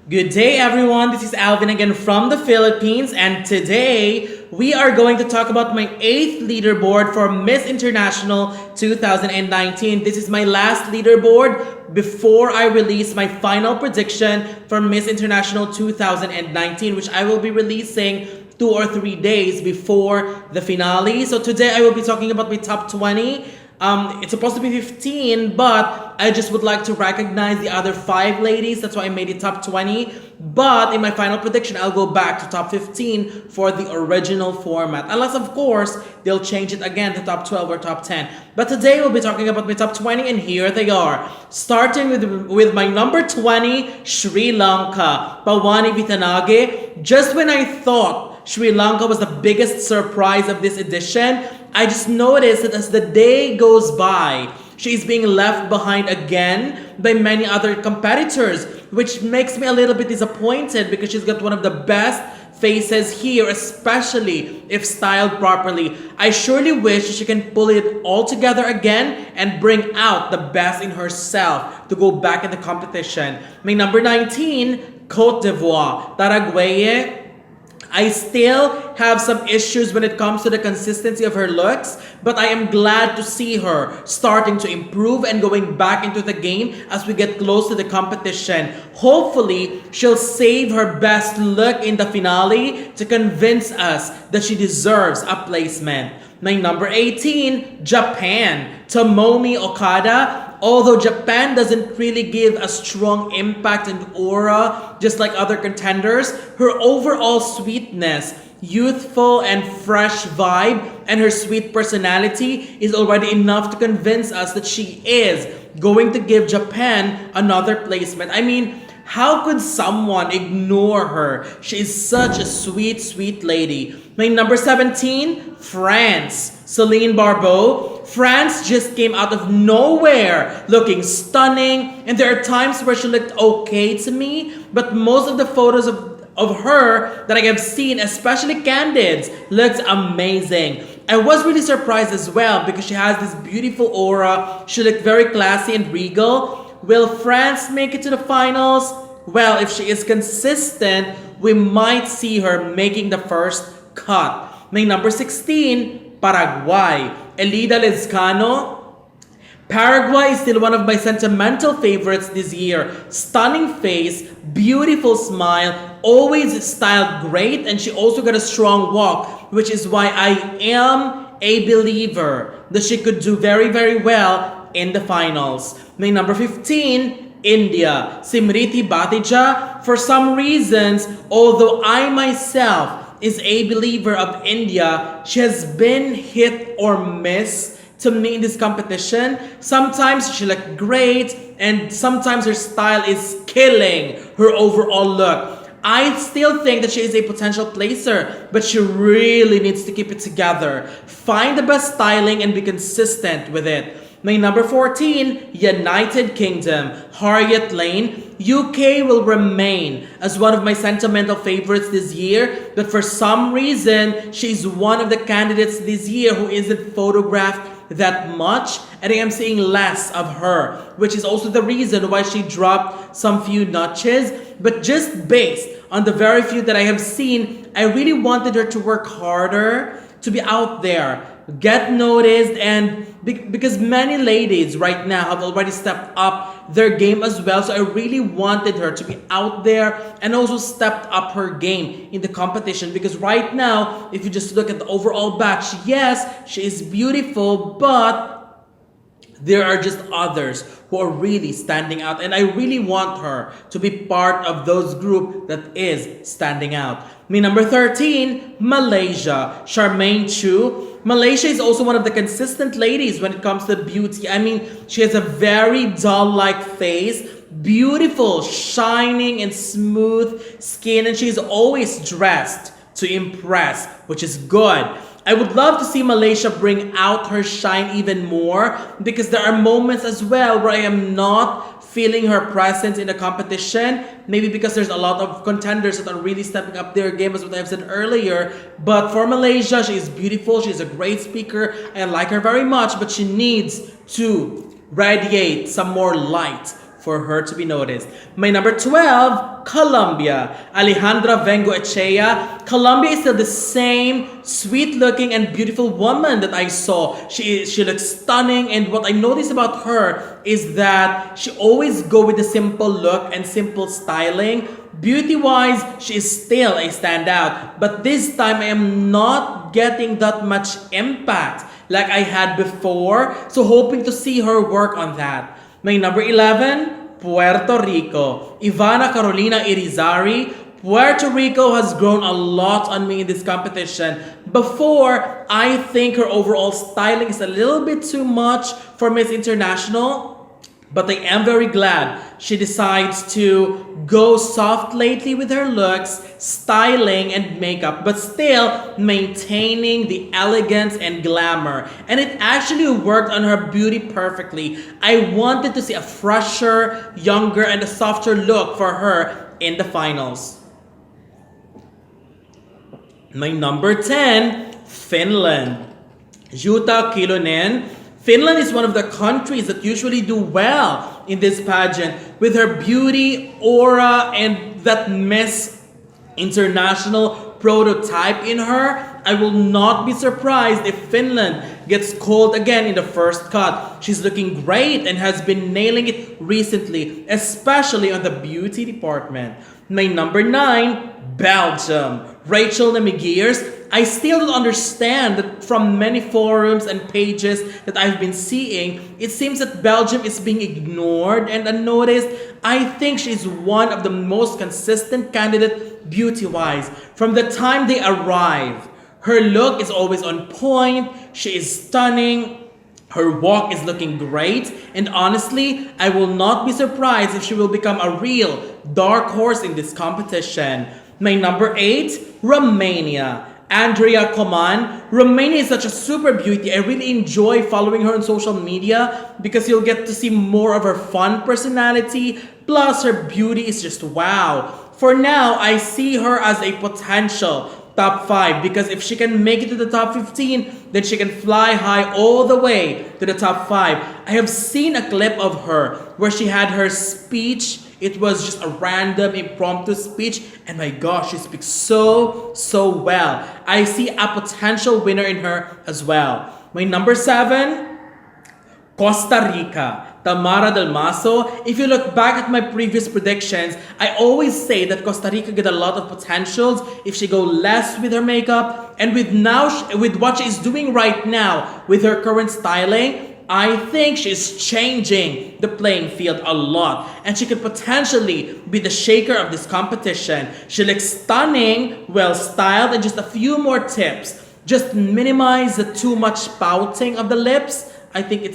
Good day, everyone. This is Alvin again from the Philippines, and today we are going to talk about my 8th leaderboard for Miss International 2019. This is my last leaderboard before I release my final prediction for Miss International 2019, which I will be releasing 2 or 3 days before the finale. So today I will be talking about my top 20. It's supposed to be 15, but I just would like to recognize the other 5 ladies. That's why I made it top 20. But in my final prediction, I'll go back to top 15 for the original format. Unless, of course, they'll change it again to top 12 or top 10. But today we'll be talking about my top 20, and here they are. Starting with my number 20, Sri Lanka, Pawani Vitanage. Just when I thought Sri Lanka was the biggest surprise of this edition, I just noticed that as the day goes by, she is being left behind again by many other competitors, which makes me a little bit disappointed because she's got one of the best faces here, especially if styled properly. I surely wish she can pull it all together again and bring out the best in herself to go back in the competition. My number 19, Cote d'Ivoire, Paraguay. I still have some issues when it comes to the consistency of her looks, but I am glad to see her starting to improve and going back into the game as we get close to the competition. Hopefully, she'll save her best look in the finale to convince us that she deserves a placement. My number 18, Japan, Tomomi Okada. Although Japan doesn't really give a strong impact and aura just like other contenders, her overall sweetness, youthful and fresh vibe, and her sweet personality is already enough to convince us that she is going to give Japan another placement. I mean, how could someone ignore her? She is such a sweet, sweet lady. My number 17, France, Solene Barbot. France just came out of nowhere looking stunning, and there are times where she looked okay to me, but most of the photos of her that I have seen, especially candids, looks amazing. I was really surprised as well because she has this beautiful aura. She looked very classy and regal. Will France make it to the finals? Well, if she is consistent, we might see her making the first cut. My number 16, Paraguay, Elida Lezcano. Paraguay is still one of my sentimental favorites this year. Stunning face, beautiful smile, always styled great, and she also got a strong walk, which is why I am a believer that she could do very, very well in the finals. My number 15, India, Simrithi Bathija. For some reasons, although I myself is a believer of India, she has been hit or miss to me in this competition. Sometimes she looked great, and sometimes her style is killing her overall look. I still think that she is a potential placer, but she really needs to keep it together. Find the best styling and be consistent with it. My number 14, United Kingdom, Harriet Lane. UK will remain as one of my sentimental favorites this year, but for some reason, she's one of the candidates this year who isn't photographed that much, and I am seeing less of her, which is also the reason why she dropped some few notches. But just based on the very few that I have seen, I really wanted her to work harder, to be out there, get noticed, and because many ladies right now have already stepped up their game as well, so I really wanted her to be out there and also stepped up her game in the competition. Because right now, if you just look at the overall batch, yes, she is beautiful, but there are just others who are really standing out, and I really want her to be part of those group that is standing out. My number 13, Malaysia, Charmaine Chu. Malaysia is also one of the consistent ladies when it comes to beauty. I mean, she has a very doll-like face, beautiful, shining and smooth skin, and she's always dressed to impress, which is good. I would love to see Malaysia bring out her shine even more, because there are moments as well where I am not feeling her presence in the competition. Maybe because there's a lot of contenders that are really stepping up their game, as what I've said earlier. But for Malaysia, she is beautiful. She's a great speaker. I like her very much, but she needs to radiate some more light for her to be noticed. My number 12, Colombia. Alejandra Vengoechea. Colombia is still the same sweet-looking and beautiful woman that I saw. She looks stunning, and what I noticed about her is that she always go with the simple look and simple styling. Beauty-wise, she is still a standout, but this time I am not getting that much impact like I had before, so hoping to see her work on that. My number 11, Puerto Rico. Ivana Carolina Irizarry. Puerto Rico has grown a lot on me in this competition. Before, I think her overall styling is a little bit too much for Miss International, but I am very glad she decides to go soft lately with her looks, styling, and makeup, but still maintaining the elegance and glamour. And it actually worked on her beauty perfectly. I wanted to see a fresher, younger, and a softer look for her in the finals. My number 10, Finland. Jutta Kyllonen. Finland is one of the countries that usually do well in this pageant with her beauty, aura, and that Miss International prototype in her. I will not be surprised if Finland gets called again in the first cut. She's looking great and has been nailing it recently, especially on the beauty department. My number 9, Belgium. Rachel Namigiers. I still don't understand that from many forums and pages that I've been seeing, it seems that Belgium is being ignored and unnoticed. I think she's one of the most consistent candidates beauty-wise. From the time they arrive, her look is always on point, she is stunning, her walk is looking great, and honestly, I will not be surprised if she will become a real dark horse in this competition. My number 8, Romania. Andreea Coman. Romania is such a super beauty. I really enjoy following her on social media because you'll get to see more of her fun personality. Plus, her beauty is just wow. For now, I see her as a potential top 5 because if she can make it to the top 15, then she can fly high all the way to the top 5. I have seen a clip of her where she had her speech. It was just a random impromptu speech, and my gosh, she speaks so well. I see a potential winner in her as well. My number 7, Costa Rica. Tamara Del Mazo. If you look back at my previous predictions, I always say that Costa Rica get a lot of potentials if she go less with her makeup, and with what she is doing right now with her current styling, I think she's changing the playing field a lot, and she could potentially be the shaker of this competition. She looks stunning, well styled, and just a few more tips. Just minimize the too much pouting of the lips. I think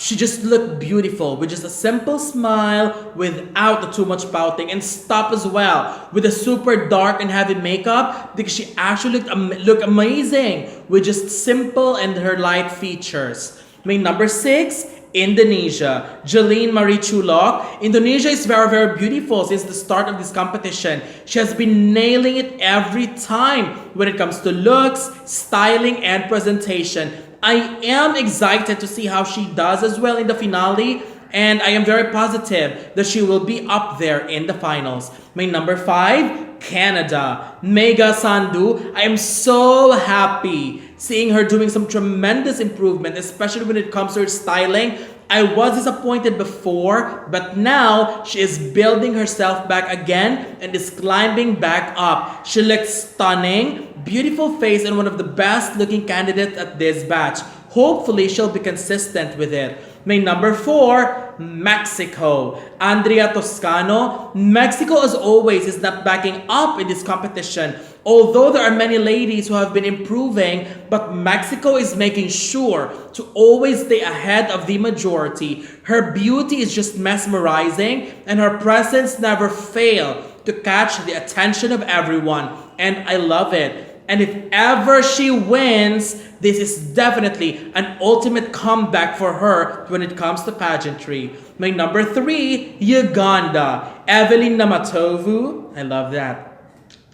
she just looked beautiful with just a simple smile without the too much pouting, and stop as well with the super dark and heavy makeup because she actually looked amazing with just simple and her light features. My number 6, Indonesia. Jolene Marie Cholock. Indonesia is very beautiful since the start of this competition. She has been nailing it every time when it comes to looks, styling, and presentation. I am excited to see how she does as well in the finale, and I am very positive that she will be up there in the finals. My number 5, Canada. Megha Sandhu. I am so happy seeing her doing some tremendous improvement, especially when it comes to her styling. I was disappointed before, but now she is building herself back again and is climbing back up. She looks stunning, beautiful face, and one of the best looking candidates at this batch. Hopefully, she'll be consistent with it. My number 4, Mexico. Andreea Toscano. Mexico, as always, is not backing up in this competition. Although there are many ladies who have been improving, but Mexico is making sure to always stay ahead of the majority. Her beauty is just mesmerizing, and her presence never fails to catch the attention of everyone. And I love it. And if ever she wins, this is definitely an ultimate comeback for her when it comes to pageantry. My number 3, Uganda. Evelyn Namatovu. I love that.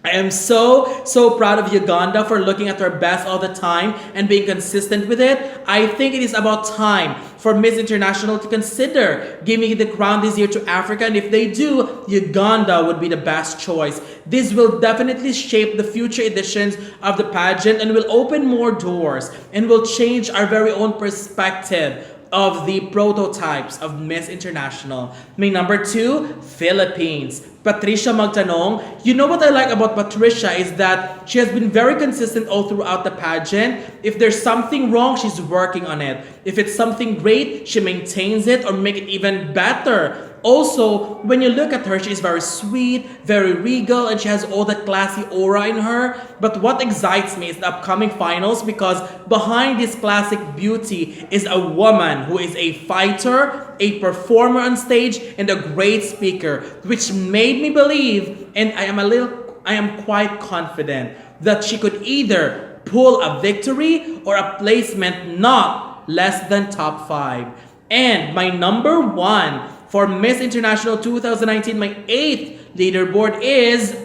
I am so proud of Uganda for looking at their best all the time and being consistent with it. I think it is about time for Miss International to consider giving the crown this year to Africa, and if they do, Uganda would be the best choice. This will definitely shape the future editions of the pageant and will open more doors and will change our very own perspective of the prototypes of Miss International. My number 2, Philippines. Patricia Magtanong. You know what I like about Patricia is that she has been very consistent all throughout the pageant. If there's something wrong, she's working on it. If it's something great, she maintains it or make it even better. Also, when you look at her, she is very sweet, very regal, and she has all that classy aura in her. But what excites me is the upcoming finals because behind this classic beauty is a woman who is a fighter, a performer on stage, and a great speaker, which made me believe, and I am quite confident that she could either pull a victory or a placement not less than top 5. And my number 1 for Miss International 2019, my 8th leaderboard is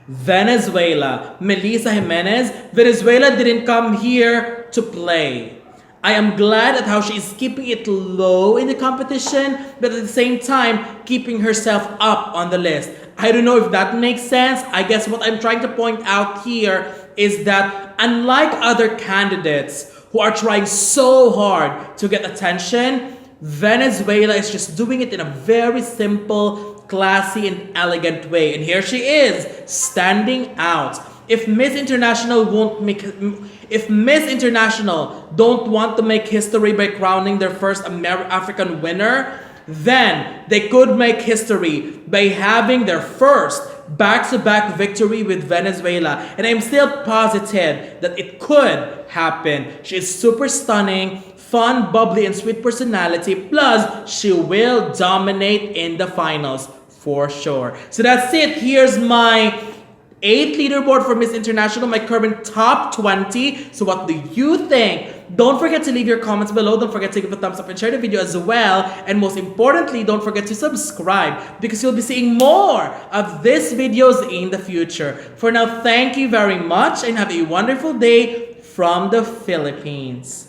Venezuela. Melissa Jimenez. Venezuela didn't come here to play. I am glad at how she is keeping it low in the competition, but at the same time, keeping herself up on the list. I don't know if that makes sense. I guess what I'm trying to point out here is that unlike other candidates who are trying so hard to get attention, Venezuela is just doing it in a very simple, classy, and elegant way. And here she is, standing out. If Miss International don't want to make history by crowning their first African winner, then they could make history by having their first back-to-back victory with Venezuela. And I'm still positive that it could happen. She is super stunning, fun, bubbly, and sweet personality. Plus, she will dominate in the finals for sure. So that's it. Here's my 8th leaderboard for Miss International, my current top 20. So what do you think? Don't forget to leave your comments below. Don't forget to give a thumbs up and share the video as well. And most importantly, don't forget to subscribe because you'll be seeing more of these videos in the future. For now, thank you very much and have a wonderful day from the Philippines.